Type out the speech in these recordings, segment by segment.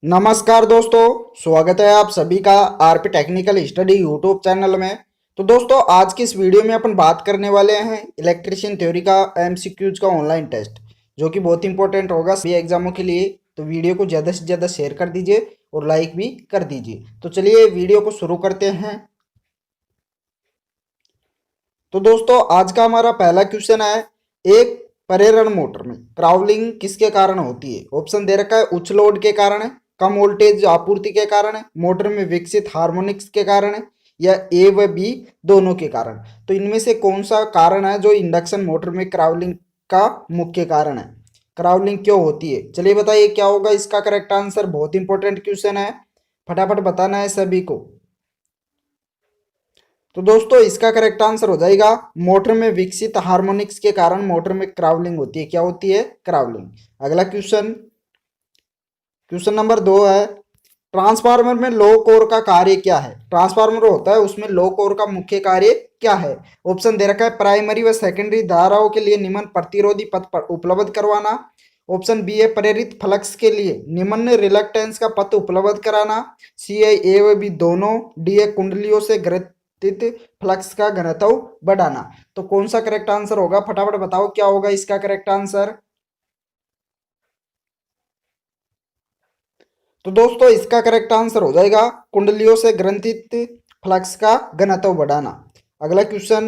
नमस्कार दोस्तों, स्वागत है आप सभी का RP technical study YouTube channel में। तो दोस्तों, आज की इस वीडियो में अपन बात करने वाले हैं इलेक्ट्रिशियन थ्योरी का एमसीक्यूज का ऑनलाइन टेस्ट, जो कि बहुत इंपॉर्टेंट होगा सभी एग्जामों के लिए। तो वीडियो को ज़्यादा से ज़्यादा शेयर कर दीजिए और लाइक भी कर दीजिए। तो चलिए वीडियो को शुरू करते हैं। तो दोस्तों, आज का हमारा पहला क्वेश्चन है, एक प्रेरण मोटर में क्राउलिंग किसके कारण होती है। ऑप्शन दे रखा है, उच्च लोड के कारण है, कम वोल्टेज आपूर्ति के कारण है, मोटर में विकसित हार्मोनिक्स के कारण है, या ए व बी दोनों के कारण। तो इनमें से कौन सा कारण है जो इंडक्शन मोटर में क्राउलिंग का मुख्य कारण है। क्राउलिंग क्यों होती है, चलिए बताइए क्या होगा इसका करेक्ट आंसर। बहुत इंपॉर्टेंट क्वेश्चन है, फटाफट बताना है सभी को। तो दोस्तों, इसका करेक्ट आंसर हो जाएगा, मोटर में विकसित हार्मोनिक्स के कारण मोटर में क्राउलिंग होती है। क्या होती है? क्राउलिंग। अगला क्वेश्चन, क्वेश्चन नंबर 2 है, ट्रांसफार्मर में लो कोर का कार्य क्या है। ट्रांसफार्मर होता है, उसमें लो कोर का मुख्य कार्य क्या है। ऑप्शन दे रखा है, प्राइमरी व सेकेंडरी धाराओं के लिए निम्न प्रतिरोधी पथ उपलब्ध करवाना। ऑप्शन बी है, प्रेरित फ्लक्स के लिए निम्न रिलक्टेंस का पथ उपलब्ध कराना। सी है, ए व बी दोनों। डी है, कुंडलियों से ग्रथित फ्लक्स का घनत्व बढ़ाना। तो कौन सा करेक्ट आंसर होगा, फटाफट बताओ क्या होगा इसका करेक्ट आंसर। तो दोस्तों, इसका करेक्ट आंसर हो जाएगा, कुंडलियों से ग्रंथित फ्लक्स का घनत्व बढ़ाना। अगला क्वेश्चन,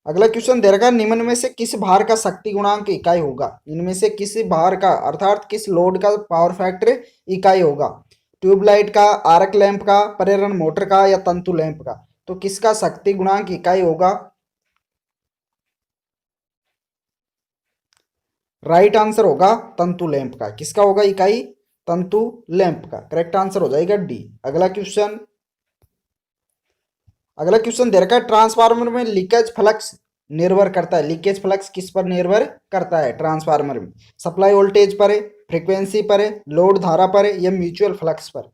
अगला क्वेश्चन दे रखा है, निम्न में से किस भार का शक्ति गुणांक इकाई होगा। इनमें से किस भार का अर्थात किस लोड का पावर फैक्टर इकाई होगा। ट्यूबलाइट का, आर्क लैंप का, प्रेरण मोटर का, या तंतु लैंप का। तो किसका शक्ति गुणांक इकाई होगा। राइट आंसर होगा तंतु लैंप का। किसका होगा इकाई? तंतु लैंप का। करेक्ट आंसर हो जाएगा डी। अगला क्वेश्चन, अगला क्वेश्चन दे रखा है, ट्रांसफार्मर में लीकेज फ्लक्स निर्भर करता है। लीकेज फ्लक्स किस पर निर्भर करता है ट्रांसफार्मर में। सप्लाई वोल्टेज पर है, फ्रीक्वेंसी पर है, लोड धारा पर है, या म्यूचुअल फ्लक्स पर।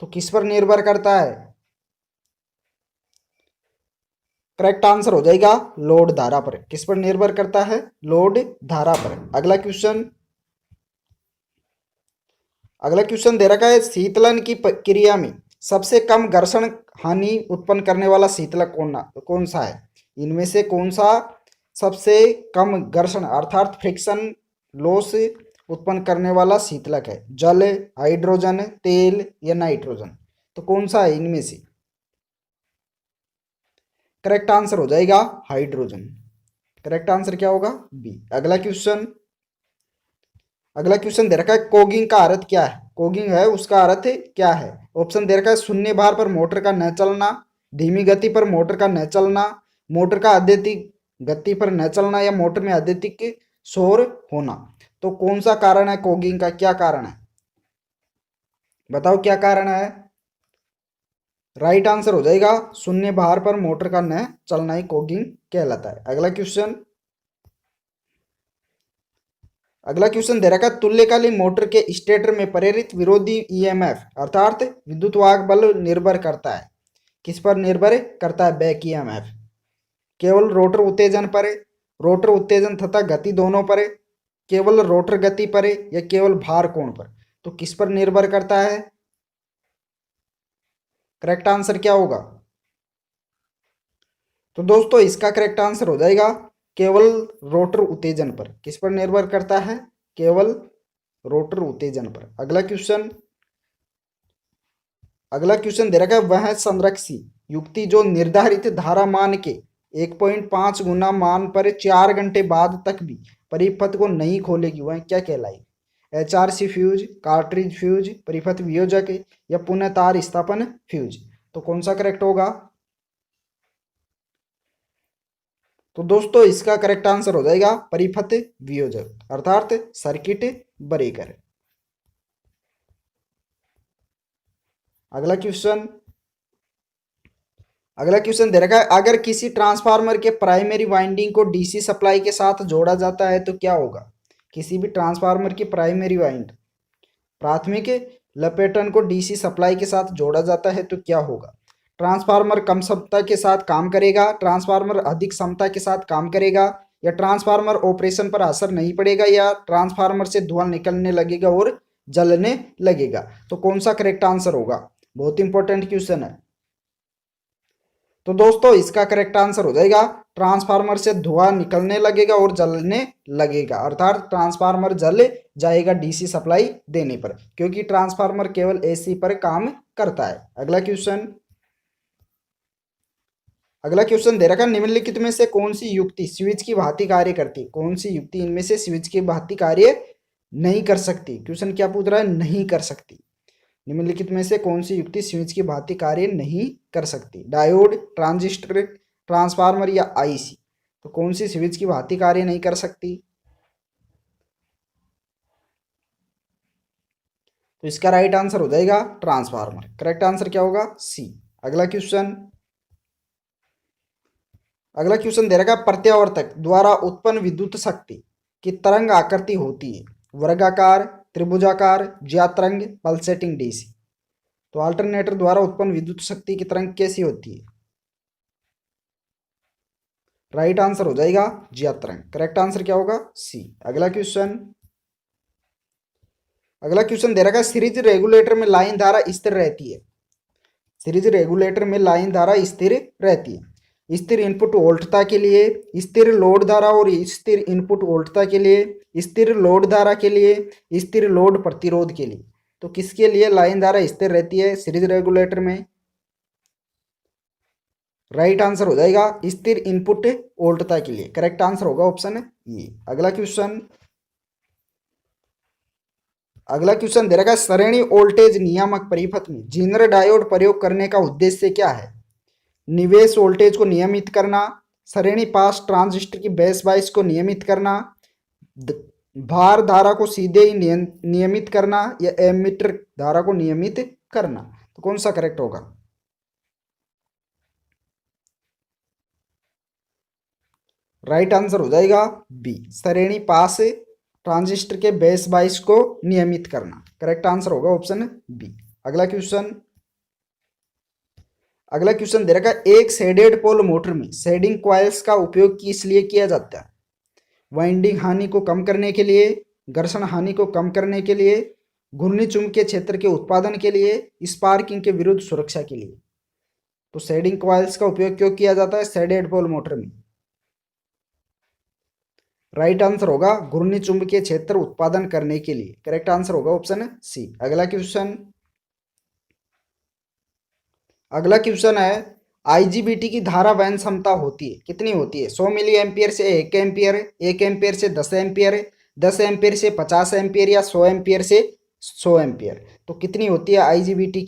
तो किस पर निर्भर करता है। करेक्ट आंसर हो जाएगा लोड धारा पर। किस पर निर्भर करता है? लोड धारा पर। अगला क्वेश्चन, अगला क्वेश्चन दे रखा है, शीतलन की क्रिया में सबसे कम घर्षण हानि उत्पन्न करने वाला शीतलक कौन सा है। इनमें से कौन सा सबसे कम घर्षण अर्थात फ्रिक्शन लॉस उत्पन्न करने वाला शीतलक है। जल, हाइड्रोजन, तेल, या नाइट्रोजन। तो कौन सा है इनमें से। करेक्ट आंसर हो जाएगा हाइड्रोजन। करेक्ट आंसर क्या होगा? बी। अगला क्वेश्चन, अगला क्वेश्चन दे रखा है, कोगिंग का अर्थ क्या है। कोगिंग है उसका अर्थ क्या है। ऑप्शन दे रखा है, शून्य भार पर मोटर का न चलना, धीमी गति पर मोटर का न चलना, मोटर का अत्यधिक गति पर न चलना, या मोटर में अत्यधिक शोर होना। तो कौन सा कारण है कोगिंग का, क्या कारण है बताओ क्या कारण है। राइट आंसर हो जाएगा, शून्य भार पर मोटर का न चलना ही कोगिंग कहलाता है। अगला क्वेश्चन, अगला क्वेश्चन दे रखा है, तुल्यकालिक मोटर के स्टेटर में प्रेरित विरोधी ईएमएफ अर्थात विद्युत वाहक बल निर्भर करता है। किस पर निर्भर करता है? Back EMF. केवल रोटर उत्तेजन पर है, रोटर उत्तेजन तथा गति दोनों पर है, केवल रोटर गति पर है, या केवल भार कोण पर। तो किस पर निर्भर करता है? करेक्ट आंसर क्या होगा? तो दोस्तों, इसका करेक्ट आंसर हो जाएगा केवल रोटर उत्तेजन पर। किस पर निर्भर करता है? केवल रोटर उत्तेजन पर। अगला क्वेश्चन, अगला क्वेश्चन दे रखा है, वह संरक्षी युक्ति जो निर्धारित धारा मान के 1.5 गुना मान पर 4 घंटे बाद तक भी परिपथ को नहीं खोलेगी, वह क्या कहलाई। एचआरसी फ्यूज, कार्ट्रिज फ्यूज, परिपथ वियोजक, या पुनः तार स्थापन फ्यूज। तो कौन सा करेक्ट होगा? तो दोस्तों, इसका करेक्ट आंसर हो जाएगा परिपथ वियोजक अर्थात सर्किट ब्रेकर। अगला क्वेश्चन, अगला क्वेश्चन दे रखा है, अगर किसी ट्रांसफार्मर के प्राइमरी वाइंडिंग को डीसी सप्लाई के साथ जोड़ा जाता है तो क्या होगा। किसी भी ट्रांसफार्मर की प्राइमरी वाइंड प्राथमिक लपेटन को डीसी सप्लाई के साथ जोड़ा जाता है तो क्या होगा। ट्रांसफार्मर कम क्षमता के साथ काम करेगा, ट्रांसफार्मर अधिक क्षमता के साथ काम करेगा, या ट्रांसफार्मर ऑपरेशन पर असर नहीं पड़ेगा, या ट्रांसफार्मर से धुआं निकलने लगेगा और जलने लगेगा। तो कौन सा करेक्ट आंसर होगा? बहुत इंपॉर्टेंट क्वेश्चन है। तो दोस्तों इसका करेक्ट आंसर हो जाएगा ट्रांसफार्मर से धुआं निकलने लगेगा और जलने लगेगा, अर्थात ट्रांसफार्मर जल जाएगा डीसी सप्लाई देने पर, क्योंकि ट्रांसफार्मर केवल एसी पर काम करता है। अगला क्वेश्चन दे रखा, निम्नलिखित में से कौन सी युक्ति स्विच की भांति कार्य करती? कौन सी युक्ति इनमें से स्विच की भांति कार्य नहीं कर सकती? क्वेश्चन क्या पूछ रहा है? नहीं कर सकती। निम्नलिखित में से कौन सी युक्ति स्विच की भांति कार्य नहीं कर सकती? डायोड, ट्रांजिस्टर, ट्रांसफार्मर या आईसी? तो कौन सी स्विच की भांति कार्य नहीं कर सकती? तो इसका राइट आंसर हो जाएगा ट्रांसफार्मर। करेक्ट आंसर क्या होगा? सी। अगला क्वेश्चन दे रखा, प्रत्यावर्तक द्वारा उत्पन्न विद्युत शक्ति की तरंग आकृति होती है वर्गाकार, त्रिभुजाकार, ज्यातरंग, पल्सेटिंग डीसी? तो अल्टरनेटर द्वारा उत्पन्न विद्युत शक्ति की तरंग कैसी होती है? राइट आंसर हो जाएगा ज्यातरंग। करेक्ट आंसर क्या होगा? सी। अगला क्वेश्चन दे रखा, सीरीज रेगुलेटर में लाइन धारा स्थिर रहती है। सीरीज रेगुलेटर में लाइन धारा स्थिर रहती है स्थिर इनपुट वोल्टता के लिए, स्थिर लोड धारा और स्थिर इनपुट वोल्टता के लिए, स्थिर लोड धारा के लिए, स्थिर लोड प्रतिरोध के लिए। तो किसके लिए लाइन धारा स्थिर रहती है सीरीज रेगुलेटर में? राइट आंसर हो जाएगा स्थिर इनपुट वोल्टता के लिए। करेक्ट आंसर होगा ऑप्शन ए। अगला क्वेश्चन दे रखा है, श्रेणी वोल्टेज नियामक परिपथ में जीनर डायोड प्रयोग करने का उद्देश्य क्या है? निवेश वोल्टेज को नियमित करना, श्रेणी पास ट्रांजिस्टर की बेस बाइस को नियमित करना, भार धारा को सीधे ही नियमित करना, या एमीटर धारा को नियमित करना? तो कौन सा करेक्ट होगा? राइट आंसर हो जाएगा बी, श्रेणी पास ट्रांजिस्टर के बेस बाइस को नियमित करना। करेक्ट आंसर होगा ऑप्शन बी। अगला क्वेश्चन दे रखा, एक शेडेड पोल मोटर में शेडिंग कॉइल्स का उपयोग किस लिए किया जाता है? वाइंडिंग हानि को कम करने के लिए, घर्षण हानि को कम करने के लिए, घूर्णी चुंबकीय क्षेत्र के उत्पादन के लिए, स्पार्किंग के विरुद्ध सुरक्षा के लिए? तो शेडिंग कॉइल्स का उपयोग क्यों किया जाता है शेडेड पोल मोटर में? राइट आंसर होगा घूर्णी चुंबकीय क्षेत्र उत्पादन करने के लिए। करेक्ट आंसर होगा ऑप्शन सी। अगला क्वेश्चन है, आईजीबीटी की धारा वहन क्षमता होती है कितनी होती है? 100 मिली एम्पियर से 1 एम्पियर, 1 एम्पियर से 10 एम्पियर, 10 एम्पियर से 50 एम्पियर, या 100 एम्पियर से 100 एम्पियर? तो कितनी होती है आईजीबीटी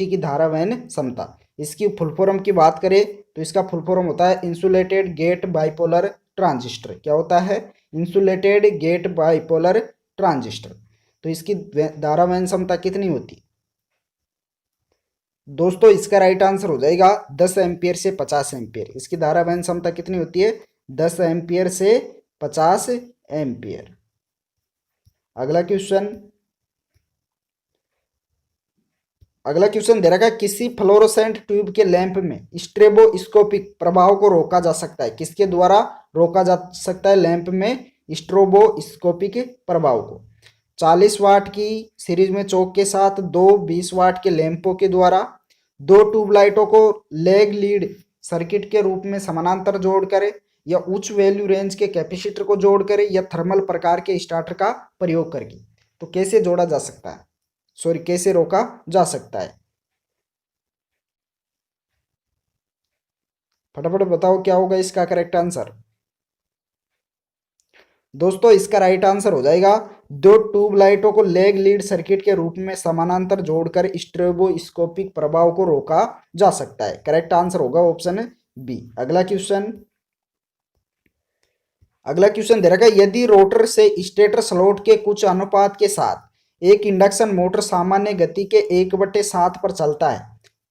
की धारा वहन क्षमता? इसकी फुल फॉर्म की बात करें तो इसका फुल फॉर्म होता है इंसुलेटेड गेट बाइपोलर ट्रांजिस्टर। क्या होता है? Insulated gate bipolar transistor. तो इसकी धारा वहन क्षमता कितनी होती है? दोस्तों इसका राइट आंसर हो जाएगा 10 एम्पियर से 50 एम्पियर। इसकी धारा वहन क्षमता कितनी होती है? 10 एम्पियर से 50 एम्पियर। अगला क्वेश्चन दे रखा है, किसी फ्लोरोसेंट ट्यूब के लैंप में स्ट्रोबोस्कोपिक प्रभाव को रोका जा सकता है? किसके द्वारा रोका जा सकता है लैंप में स्ट्रोबोस्कोपिक प्रभाव को? 40 वाट की सीरीज में चौक के साथ, 20 वाट के लैंपों के द्वारा, 2 ट्यूबलाइटों को लेग लीड सर्किट के रूप में समानांतर जोड़कर, या उच्च वैल्यू रेंज के कैपेसिटर को जोड़कर, या थर्मल प्रकार के स्टार्टर का प्रयोग करके? तो कैसे जोड़ा जा सकता है, कैसे रोका जा सकता है? फटाफट बताओ क्या होगा इसका करेक्ट आंसर। दोस्तों इसका राइट आंसर हो जाएगा 2 ट्यूबलाइटों को लेग लीड सर्किट के रूप में समानांतर जोड़कर स्ट्रोबोस्कोपिक प्रभाव को रोका जा सकता है। करेक्ट आंसर होगा ऑप्शन बी। अगला क्वेश्चन दे रखा है, यदि रोटर से स्टेटर स्लॉट के कुछ अनुपात के साथ एक इंडक्शन मोटर सामान्य गति के 1/7 पर चलता है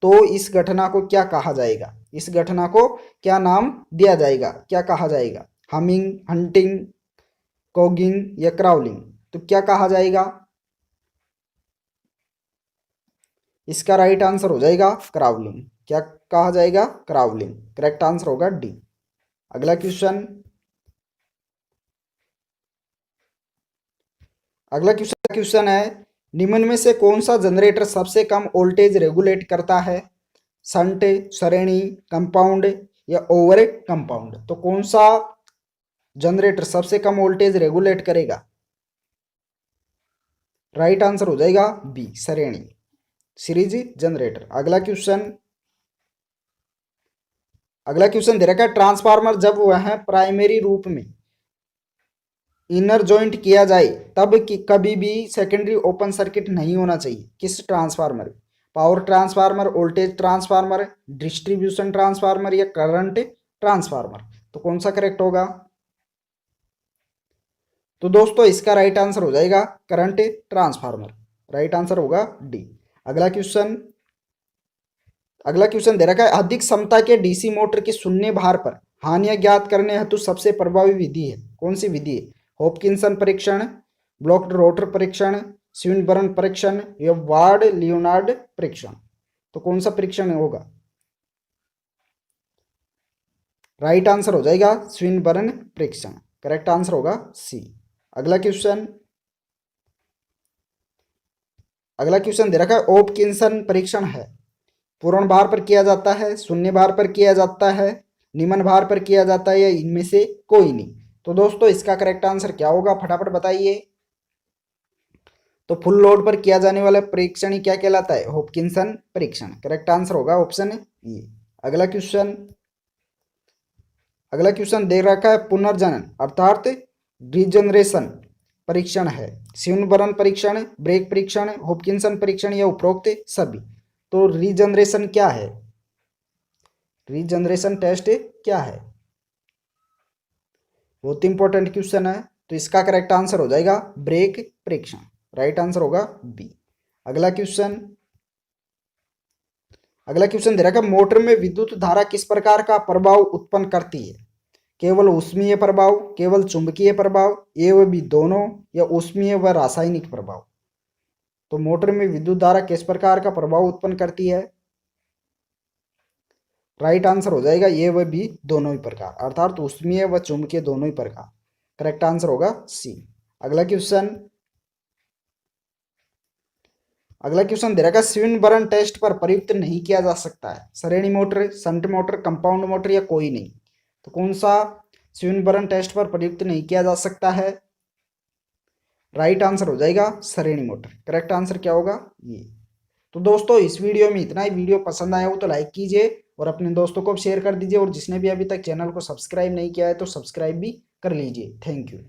तो इस घटना को क्या कहा जाएगा? इस घटना को क्या नाम दिया जाएगा, क्या कहा जाएगा? हमिंग, हंटिंग, कॉगिंग या क्राउलिंग? तो क्या कहा जाएगा? इसका राइट आंसर हो जाएगा क्राउलिंग। क्या कहा जाएगा? क्राउलिंग। करेक्ट आंसर होगा डी। अगला क्वेश्चन क्वेश्चन है, निम्न में से कौन सा जनरेटर सबसे कम वोल्टेज रेगुलेट करता है? शंट, श्रेणी, कंपाउंड या ओवर कंपाउंड? तो कौन सा जनरेटर सबसे कम वोल्टेज रेगुलेट करेगा? राइट आंसर हो जाएगा बी, श्रेणी, सीरीज जनरेटर। अगला क्वेश्चन दे रखा है, ट्रांसफार्मर जब वह प्राइमरी रूप में इनर जॉइंट किया जाए तब कभी भी सेकेंडरी ओपन सर्किट नहीं होना चाहिए। किस transformer? Power transformer, voltage transformer, distribution transformer या करंट ट्रांसफार्मर? तो कौन सा करेक्ट होगा? तो दोस्तों इसका राइट आंसर हो जाएगा करंट ट्रांसफार्मर। राइट आंसर होगा डी। अगला क्वेश्चन दे रखा है, अधिक क्षमता के डीसी मोटर के शून्य भार पर हानियां ज्ञात करने हेतु सबसे प्रभावी विधि है? कौन सी विधि है? हॉपकिंसन परीक्षण, ब्लॉक्ड रोटर परीक्षण, स्विनबर्न परीक्षण या वार्ड लियोनार्ड परीक्षण? तो कौन सा परीक्षण होगा? राइट आंसर हो जाएगा स्विनबर्न परीक्षण। करेक्ट आंसर होगा सी। अगला क्वेश्चन दे रखा है, हॉपकिंसन परीक्षण है पूर्ण भार पर किया जाता है, शून्य भार पर किया जाता है, निम्न भार पर किया जाता है या इनमें से कोई नहीं? तो दोस्तों इसका करेक्ट आंसर क्या होगा, फटाफट बताइए। तो फुल लोड पर किया जाने वाला परीक्षण ही क्या कहलाता है? हॉपकिंसन परीक्षण। करेक्ट आंसर होगा ऑप्शन ए। अगला क्वेश्चन दे रखा है, पुनर्जनन अर्थात रिजनरेशन परीक्षण है स्विनबर्न परीक्षण, ब्रेक परीक्षण, हॉपकिंसन परीक्षण या उपरोक्त सभी? तो रीजनरेशन क्या है? रीजनरेशन टेस्ट क्या है? बहुत इंपॉर्टेंट क्वेश्चन है। तो इसका करेक्ट आंसर हो जाएगा ब्रेक परीक्षण। राइट आंसर होगा बी। अगला क्वेश्चन दे रखा है, मोटर में विद्युत धारा किस प्रकार का प्रभाव उत्पन्न करती है? केवल ऊष्मीय प्रभाव, केवल चुंबकीय प्रभाव, ए व बी दोनों या ऊष्मीय व रासायनिक प्रभाव? तो मोटर में विद्युत धारा किस प्रकार का प्रभाव उत्पन्न करती है? राइट आंसर हो जाएगा ए व बी दोनों ही प्रकार, अर्थात ऊष्मीय व चुंबकीय दोनों ही प्रकार। करेक्ट आंसर होगा सी। अगला क्वेश्चन दे रखा है, स्विनबर्न टेस्ट पर प्रयुक्त नहीं किया जा सकता है? श्रेणी motor, shunt motor, compound motor या कोई नहीं? तो कौन सा स्विनबर्न टेस्ट पर प्रयुक्त नहीं किया जा सकता है? राइट आंसर हो जाएगा श्रेणी मोटर। करेक्ट आंसर क्या होगा? ये। तो दोस्तों इस वीडियो में इतना ही। वीडियो पसंद आया हो तो लाइक कीजिए और अपने दोस्तों को शेयर कर दीजिए, और जिसने भी अभी तक चैनल को सब्सक्राइब नहीं किया है तो सब्सक्राइब भी कर लीजिए। Thank you.